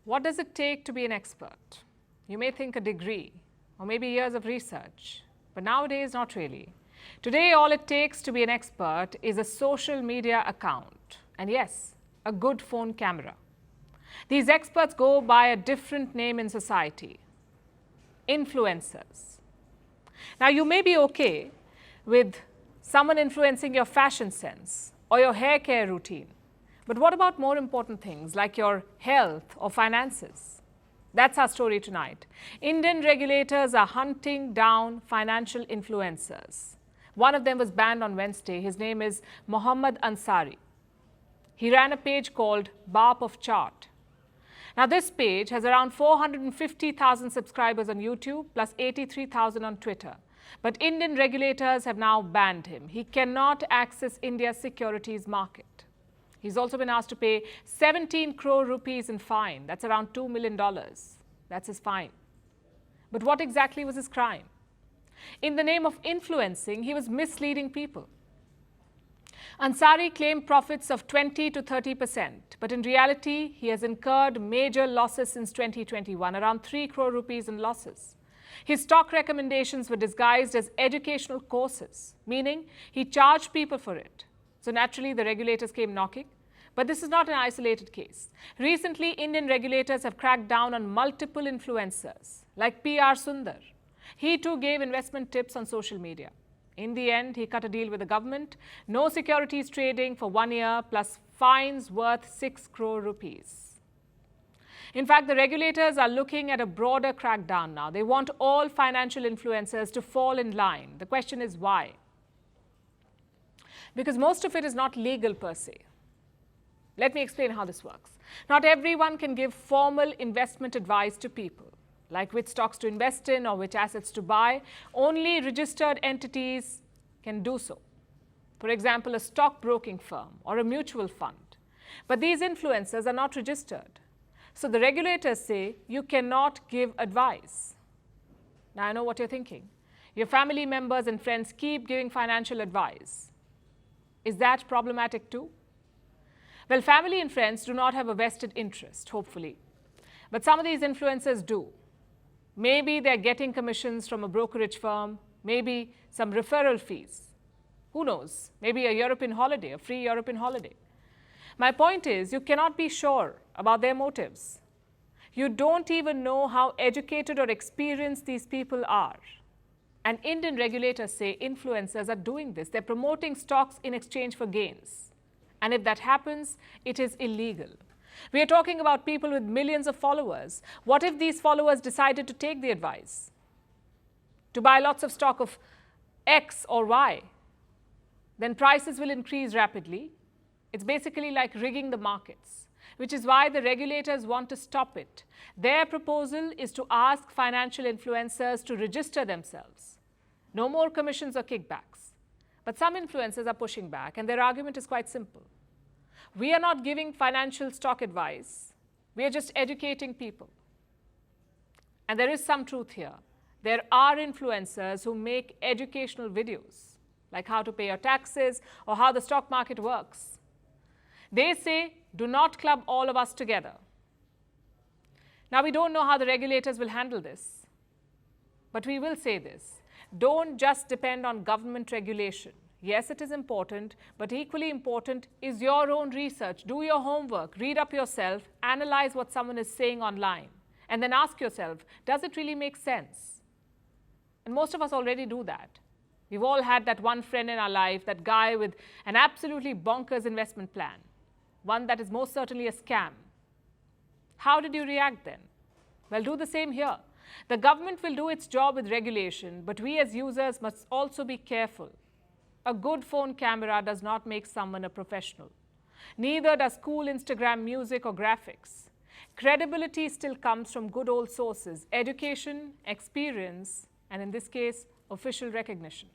What does it take to be an expert? You may think a degree or maybe years of research, but nowadays not really. Today, all it takes to be an expert is a social media account and yes, a good phone camera. These experts go by a different name in society: influencers. Now, you may be okay with someone influencing your fashion sense or your hair care routine. But what about more important things like your health or finances? That's our story tonight. Indian regulators are hunting down financial influencers. One of them was banned on Wednesday. His name is Mohammed Ansari. He ran a page called Baap of Chart. Now, this page has around 450,000 subscribers on YouTube plus 83,000 on Twitter. But Indian regulators have now banned him. He cannot access India's securities market. He's also been asked to pay 17 crore rupees in fine. That's around $2 million. That's his fine. But what exactly was his crime? In the name of influencing, he was misleading people. Ansari claimed profits of 20 to 30%, but in reality, he has incurred major losses since 2021, around 3 crore rupees in losses. His stock recommendations were disguised as educational courses, meaning he charged people for it. So naturally, the regulators came knocking. But this is not an isolated case. Recently, Indian regulators have cracked down on multiple influencers, like PR Sundar. He too gave investment tips on social media. In the end, he cut a deal with the government: no securities trading for 1 year plus fines worth 6 crore rupees. In fact, the regulators are looking at a broader crackdown now. They want all financial influencers to fall in line. The question is why? Because most of it is not legal per se. Let me explain how this works. Not everyone can give formal investment advice to people, like which stocks to invest in or which assets to buy. Only registered entities can do so. For example, a stockbroking firm or a mutual fund. But these influencers are not registered. So the regulators say you cannot give advice. Now I know what you're thinking. Your family members and friends keep giving financial advice. Is that problematic too? Well, family and friends do not have a vested interest, hopefully. But some of these influencers do. Maybe they're getting commissions from a brokerage firm, maybe some referral fees. Who knows? Maybe a European holiday, a free European holiday. My point is, you cannot be sure about their motives. You don't even know how educated or experienced these people are. And Indian regulators say influencers are doing this. They're promoting stocks in exchange for gains. And if that happens, it is illegal. We are talking about people with millions of followers. What if these followers decided to take the advice? To buy lots of stock of X or Y? Then prices will increase rapidly. It's basically like rigging the markets, which is why the regulators want to stop it. Their proposal is to ask financial influencers to register themselves. No more commissions or kickbacks. But some influencers are pushing back, and their argument is quite simple. We are not giving financial stock advice. We are just educating people. And there is some truth here. There are influencers who make educational videos, like how to pay your taxes or how the stock market works. They say, do not club all of us together. Now, we don't know how the regulators will handle this. But we will say this. Don't just depend on government regulation. Yes, it is important, but equally important is your own research. Do your homework, read up yourself, analyze what someone is saying online, and then ask yourself, does it really make sense? And most of us already do that. We've all had that one friend in our life, that guy with an absolutely bonkers investment plan, one that is most certainly a scam. How did you react then? Well, do the same here. The government will do its job with regulation, but we as users must also be careful. A good phone camera does not make someone a professional. Neither does cool Instagram music or graphics. Credibility still comes from good old sources: education, experience, and in this case, official recognition.